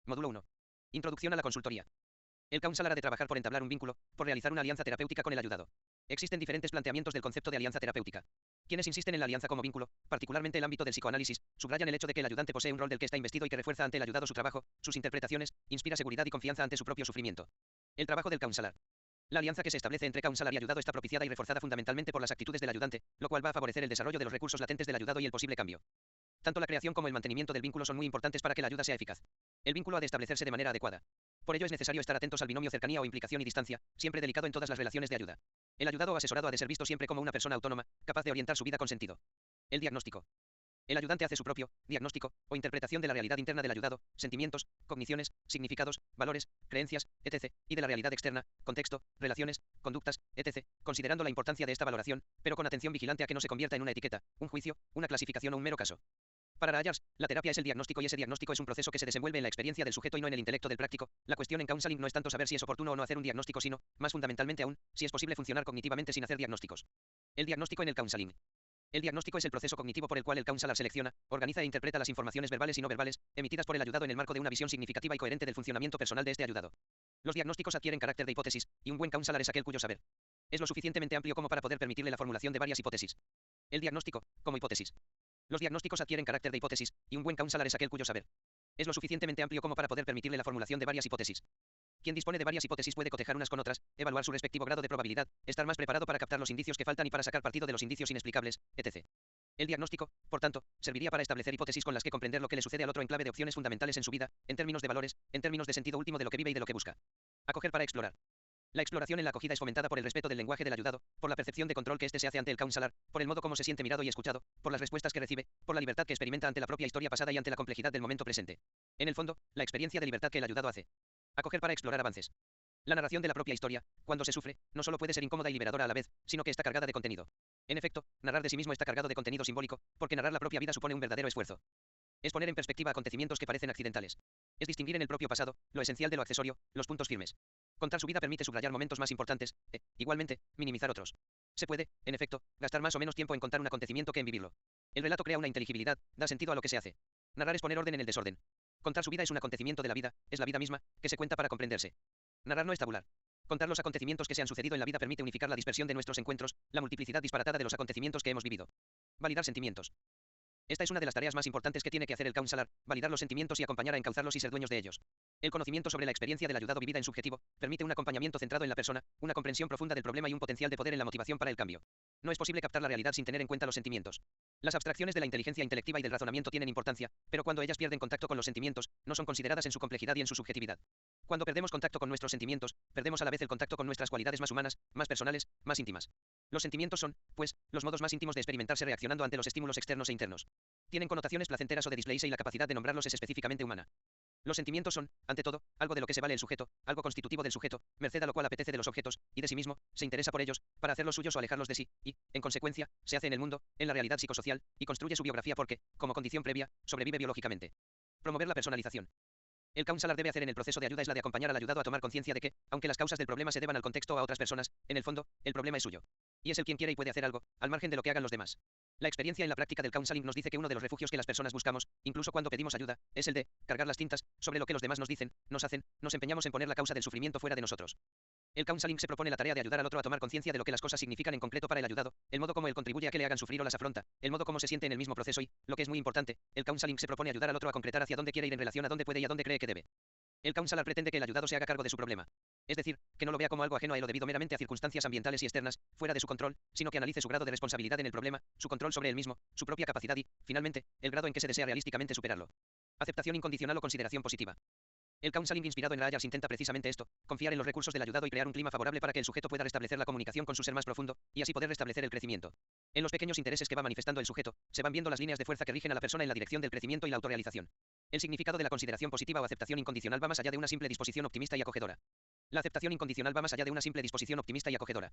Módulo 1. Introducción a la consultoría. El counselor ha de trabajar por entablar un vínculo, por realizar una alianza terapéutica con el ayudado. Existen diferentes planteamientos del concepto de alianza terapéutica. Quienes insisten en la alianza como vínculo, particularmente el ámbito del psicoanálisis, subrayan el hecho de que el ayudante posee un rol del que está investido y que refuerza ante el ayudado su trabajo, sus interpretaciones, inspira seguridad y confianza ante su propio sufrimiento. El trabajo del counselor. La alianza que se establece entre counselor y ayudado está propiciada y reforzada fundamentalmente por las actitudes del ayudante, lo cual va a favorecer el desarrollo de los recursos latentes del ayudado y el posible cambio. Tanto la creación como el mantenimiento del vínculo son muy importantes para que la ayuda sea eficaz. El vínculo ha de establecerse de manera adecuada. Por ello es necesario estar atentos al binomio cercanía o implicación y distancia, siempre delicado en todas las relaciones de ayuda. El ayudado o asesorado ha de ser visto siempre como una persona autónoma, capaz de orientar su vida con sentido. El diagnóstico. El ayudante hace su propio diagnóstico o interpretación de la realidad interna del ayudado, sentimientos, cogniciones, significados, valores, creencias, etc., y de la realidad externa, contexto, relaciones, conductas, etc., considerando la importancia de esta valoración, pero con atención vigilante a que no se convierta en una etiqueta, un juicio, una clasificación o un mero caso. Para Rogers, la terapia es el diagnóstico y ese diagnóstico es un proceso que se desenvuelve en la experiencia del sujeto y no en el intelecto del práctico. La cuestión en counseling no es tanto saber si es oportuno o no hacer un diagnóstico, sino, más fundamentalmente aún, si es posible funcionar cognitivamente sin hacer diagnósticos. El diagnóstico en el counseling. El diagnóstico es el proceso cognitivo por el cual el counselor selecciona, organiza e interpreta las informaciones verbales y no verbales, emitidas por el ayudado en el marco de una visión significativa y coherente del funcionamiento personal de este ayudado. Los diagnósticos adquieren carácter de hipótesis, y un buen counselor es aquel cuyo saber es lo suficientemente amplio como para poder permitirle la formulación de varias hipótesis. El diagnóstico, como hipótesis. Los diagnósticos adquieren carácter de hipótesis, y un buen counselor es aquel cuyo saber es lo suficientemente amplio como para poder permitirle la formulación de varias hipótesis. Quien dispone de varias hipótesis puede cotejar unas con otras, evaluar su respectivo grado de probabilidad, estar más preparado para captar los indicios que faltan y para sacar partido de los indicios inexplicables, etc. El diagnóstico, por tanto, serviría para establecer hipótesis con las que comprender lo que le sucede al otro en clave de opciones fundamentales en su vida, en términos de valores, en términos de sentido último de lo que vive y de lo que busca. Acoger para explorar. La exploración en la acogida es fomentada por el respeto del lenguaje del ayudado, por la percepción de control que éste se hace ante el counselor, por el modo como se siente mirado y escuchado, por las respuestas que recibe, por la libertad que experimenta ante la propia historia pasada y ante la complejidad del momento presente. En el fondo, la experiencia de libertad que el ayudado hace. Acoger para explorar avances. La narración de la propia historia, cuando se sufre, no solo puede ser incómoda y liberadora a la vez, sino que está cargada de contenido. En efecto, narrar de sí mismo está cargado de contenido simbólico, porque narrar la propia vida supone un verdadero esfuerzo. Es poner en perspectiva acontecimientos que parecen accidentales. Es distinguir en el propio pasado, lo esencial de lo accesorio, los puntos firmes. Contar su vida permite subrayar momentos más importantes, igualmente, minimizar otros. Se puede, en efecto, gastar más o menos tiempo en contar un acontecimiento que en vivirlo. El relato crea una inteligibilidad, da sentido a lo que se hace. Narrar es poner orden en el desorden. Contar su vida es un acontecimiento de la vida, es la vida misma, que se cuenta para comprenderse. Narrar no es tabular. Contar los acontecimientos que se han sucedido en la vida permite unificar la dispersión de nuestros encuentros, la multiplicidad disparatada de los acontecimientos que hemos vivido. Validar sentimientos. Esta es una de las tareas más importantes que tiene que hacer el counselor, validar los sentimientos y acompañar a encauzarlos y ser dueños de ellos. El conocimiento sobre la experiencia del ayudado vivida en subjetivo permite un acompañamiento centrado en la persona, una comprensión profunda del problema y un potencial de poder en la motivación para el cambio. No es posible captar la realidad sin tener en cuenta los sentimientos. Las abstracciones de la inteligencia intelectiva y del razonamiento tienen importancia, pero cuando ellas pierden contacto con los sentimientos, no son consideradas en su complejidad y en su subjetividad. Cuando perdemos contacto con nuestros sentimientos, perdemos a la vez el contacto con nuestras cualidades más humanas, más personales, más íntimas. Los sentimientos son, pues, los modos más íntimos de experimentarse reaccionando ante los estímulos externos e internos. Tienen connotaciones placenteras o de displacer y la capacidad de nombrarlos es específicamente humana. Los sentimientos son, ante todo, algo de lo que se vale el sujeto, algo constitutivo del sujeto, merced a lo cual apetece de los objetos, y de sí mismo, se interesa por ellos, para hacerlos suyos o alejarlos de sí, y, en consecuencia, se hace en el mundo, en la realidad psicosocial, y construye su biografía porque, como condición previa, sobrevive biológicamente. Promover la personalización. El counselor debe hacer en el proceso de ayuda es la de acompañar al ayudado a tomar conciencia de que, aunque las causas del problema se deban al contexto o a otras personas, en el fondo, el problema es suyo. Y es él quien quiere y puede hacer algo, al margen de lo que hagan los demás. La experiencia en la práctica del counseling nos dice que uno de los refugios que las personas buscamos, incluso cuando pedimos ayuda, es el de cargar las tintas sobre lo que los demás nos dicen, nos hacen, nos empeñamos en poner la causa del sufrimiento fuera de nosotros. El counseling se propone la tarea de ayudar al otro a tomar conciencia de lo que las cosas significan en concreto para el ayudado, el modo como él contribuye a que le hagan sufrir o las afronta, el modo como se siente en el mismo proceso y, lo que es muy importante, el counseling se propone ayudar al otro a concretar hacia dónde quiere ir en relación a dónde puede y a dónde cree que debe. El counselor pretende que el ayudado se haga cargo de su problema. Es decir, que no lo vea como algo ajeno a él o debido meramente a circunstancias ambientales y externas, fuera de su control, sino que analice su grado de responsabilidad en el problema, su control sobre él mismo, su propia capacidad y, finalmente, el grado en que se desea realísticamente superarlo. Aceptación incondicional o consideración positiva. El counseling inspirado en Rogers intenta precisamente esto, confiar en los recursos del ayudado y crear un clima favorable para que el sujeto pueda restablecer la comunicación con su ser más profundo, y así poder restablecer el crecimiento. En los pequeños intereses que va manifestando el sujeto, se van viendo las líneas de fuerza que rigen a la persona en la dirección del crecimiento y la autorrealización. El significado de la consideración positiva o aceptación incondicional va más allá de una simple disposición optimista y acogedora. La aceptación incondicional va más allá de una simple disposición optimista y acogedora.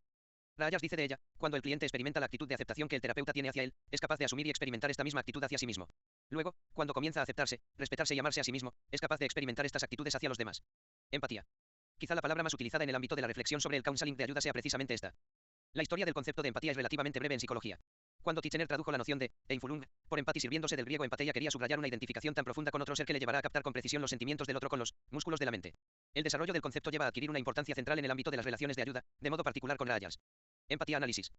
Rogers dice de ella, cuando el cliente experimenta la actitud de aceptación que el terapeuta tiene hacia él, es capaz de asumir y experimentar esta misma actitud hacia sí mismo. Luego, cuando comienza a aceptarse, respetarse y amarse a sí mismo, es capaz de experimentar estas actitudes hacia los demás. Empatía. Quizá la palabra más utilizada en el ámbito de la reflexión sobre el counseling de ayuda sea precisamente esta. La historia del concepto de empatía es relativamente breve en psicología. Cuando Titchener tradujo la noción de Einfühlung por empatía sirviéndose del griego empatheia, quería subrayar una identificación tan profunda con otro ser que le llevará a captar con precisión los sentimientos del otro con los músculos de la mente. El desarrollo del concepto lleva a adquirir una importancia central en el ámbito de las relaciones de ayuda, de modo particular con la IALS. Empatía análisis.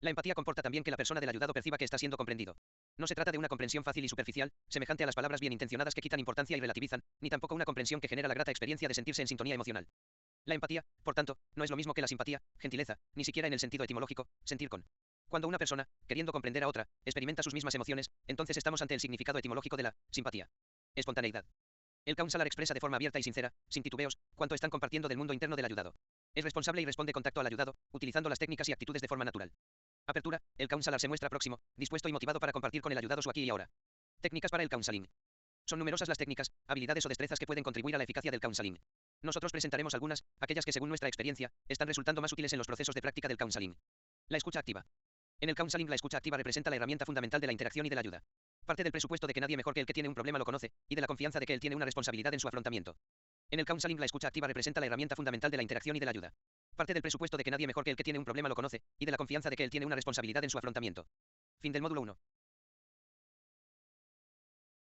La empatía comporta también que la persona del ayudado perciba que está siendo comprendido. No se trata de una comprensión fácil y superficial, semejante a las palabras bien intencionadas que quitan importancia y relativizan, ni tampoco una comprensión que genera la grata experiencia de sentirse en sintonía emocional. La empatía, por tanto, no es lo mismo que la simpatía, gentileza, ni siquiera en el sentido etimológico, sentir con. Cuando una persona, queriendo comprender a otra, experimenta sus mismas emociones, entonces estamos ante el significado etimológico de la simpatía. Espontaneidad. El counselor expresa de forma abierta y sincera, sin titubeos, cuánto están compartiendo del mundo interno del ayudado. Es responsable y responde contacto al ayudado, utilizando las técnicas y actitudes de forma natural. Apertura. El counselor se muestra próximo, dispuesto y motivado para compartir con el ayudado su aquí y ahora. Técnicas para el counseling. Son numerosas las técnicas, habilidades o destrezas que pueden contribuir a la eficacia del counseling. Nosotros presentaremos algunas, aquellas que según nuestra experiencia, están resultando más útiles en los procesos de práctica del counseling. La escucha activa. En el counseling la escucha activa representa la herramienta fundamental de la interacción y de la ayuda. Parte del presupuesto de que nadie mejor que el que tiene un problema lo conoce, y de la confianza de que él tiene una responsabilidad en su afrontamiento. En el counseling la escucha activa representa la herramienta fundamental de la interacción y de la ayuda. Parte del presupuesto de que nadie mejor que el que tiene un problema lo conoce, y de la confianza de que él tiene una responsabilidad en su afrontamiento. Fin del módulo 1.